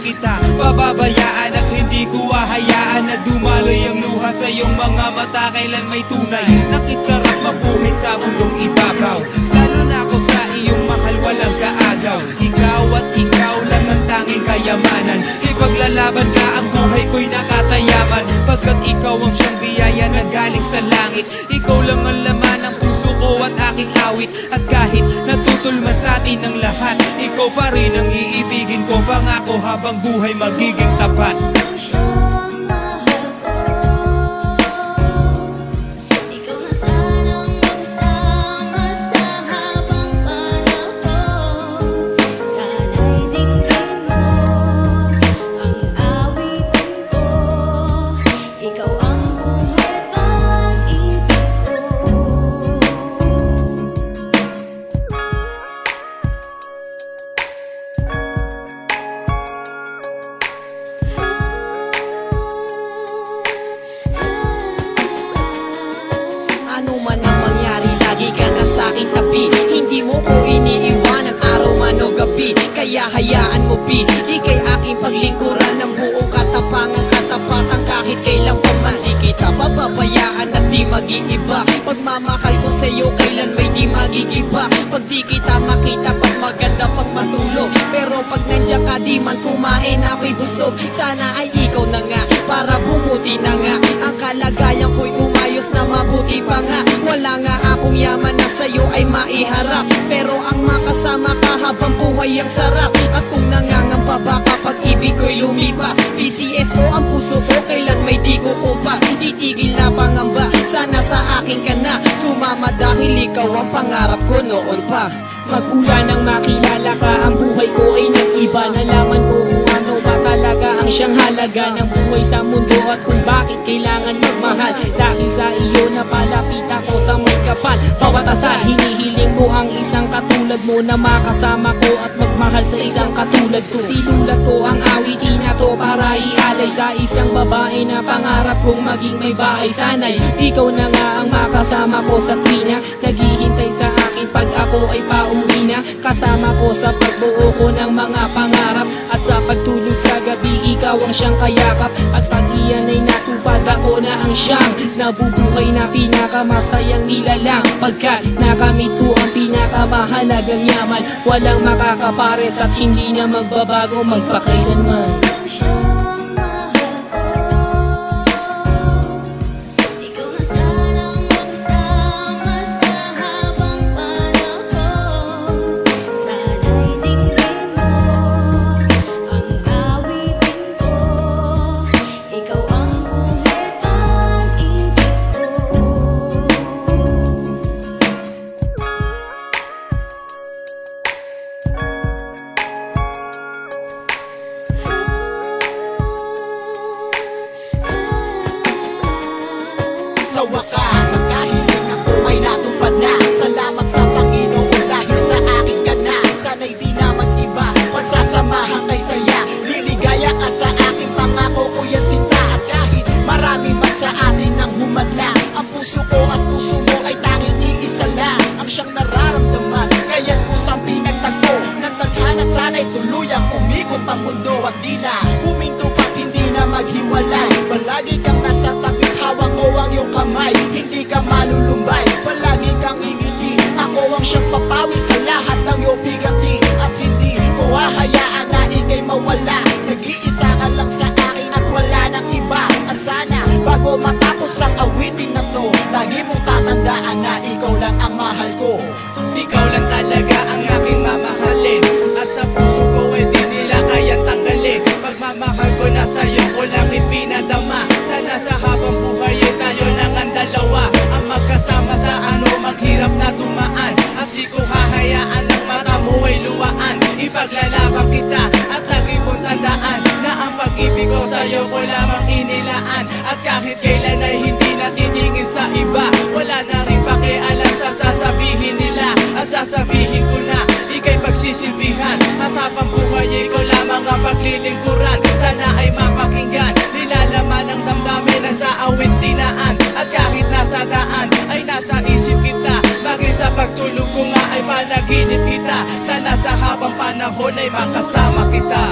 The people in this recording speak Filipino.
kita pababayaan at hindi ko hahayaan na dumaloy ang luha sa iyong mga mata. Kailan may tunay, nakisarap mabuhay sa mundong ibabaw. Lalo na ako sa iyong mahal, walang kaagaw. Ikaw at ikaw lang ang tanging kayamanan. Ipaglalaban ka, ang buhay ko'y nakatayaman, pagkat ikaw ang siyang biyaya na galing sa langit. Ikaw lang ang laman ng puso ko at aking awit. At kahit natutulman sa atin ang lahat, ikaw pa rin ang iibigin ko. Pangako habang buhay magiging tapat. Ano man ang mangyari, lagi ka na sa'king tabi. Hindi mo ko iniiwanan araw man o gabi. Kaya hayaan mo P, ika'y aking paglingkuran ng buong katapangan, katapatan. Kahit kailan pa man di kita pababayaan at di mag-iiba. Pagmamahal ko sa'yo kailan may di magigiba. Pag di kita makita pas maganda pag matulog, pero pag nandiyan ka di man kumain ako'y busog. Sana ay ikaw na nga para bumuti na nga ang kalagayan ko'y umayos na mabuti pa nga. Wala nga akong yaman na sa'yo ay maiharap, pero ang makasama ka habang buhay ang sarap. At kung nangangamba ba kapag ibig ko'y lumipas, PCSO ang puso ko kailan may di kukupas. Hindi tigil na pangamba, sana sa akin ka na sumama dahil ikaw ang pangarap ko noon pa. Magmula nang makilala ka, ang buhay ko ay nag-iba. Nalaman ko kung ano ba talaga ang siyang halaga ng buhay sa mundo at kung bakit kailangan magmahal. Dahil sa iyo napalapit ako sa may kapal. Bawat asal hinihiling ko ang isang katulad mo na makasama ko at magmahal sa isang katulad ko. Sinulat ko ang awitin na to para ialay sa isang babae na pangarap kong maging may bahay. Sana'y ikaw na nga ang makasama ko sa tuwina, naghihintay sa akin pag ako ay pauwi na. Kasama ko sa pagbuo ko ng mga pangarap at sa pagtulog sa gabi, ikaw ang siyang kayakap. At pag iyan ay natupad, ako na ang siyang nabubuhay na pinakamasayang nilalang. Pagkat nakamit ko ang pinakamahalagang yaman, walang makakapares at hindi na magbabago magpakailanman. Sa wakas, ang kahilingan ko ay natupad na. Salamat sa Panginoon dahil sa akin ka na. Sana'y di na mag-iba, pagsasamahan kay saya. Liligaya ka sa akin, pangako ko yan sinta. At kahit marami man sa atin ang humadlang, ang puso ko at puso mo ay tanging iisa lang ang siyang nararamdaman. Kaya't kusang pinagtagpo ng tadhana, sana'y tuluyang umikot ang mundo at di na huminto pa't hindi na maghiwalay. Palagi kang nasa tabi, hawak ko ang iyong kamay, hindi ka malulumbay, palagi kang ingiti. Ako ang siyang papawi sa lahat ng iyong bigati. At hindi ko hahayaan na ika'y mawala. Nag-iisa ka lang sa akin at wala nang iba. At sana bago matapos ang awitin na to, lagi mong tatandaan na ikaw lang ang mahal ko. Ikaw lang talaga ang aking mamahalin, at sa puso ko ay di nila kaya tanggalin. Pagmamahal ko na sa'yo ko lang ipinadama. Sana sa habang buhay ay tayo nang ang dalawa, ang magkasama sa ano maghirap na dumaan. At di ko hahayaan ng mata mo ay luwaan. Ipaglalaban kita at lagi mong tandaan na ang pag-ibig ko sa'yo ko lamang inilaan. At kahit kailan ay hindi natitingin sa iba, wala na rin pakialam sa sasabihin nila. At sasabihin ko na ika'y pagsisilbihan, at habang buhay ay ikaw lamang ang paglilingkuran. Sana ay mapakinggan, nilalaman ng damdamin na sa awit tinaan. At kahit nasa daan ay nasa isip kita, maging sa pagtulog ko nga ay panaginip kita. Sana sa habang panahon ay makasama kita.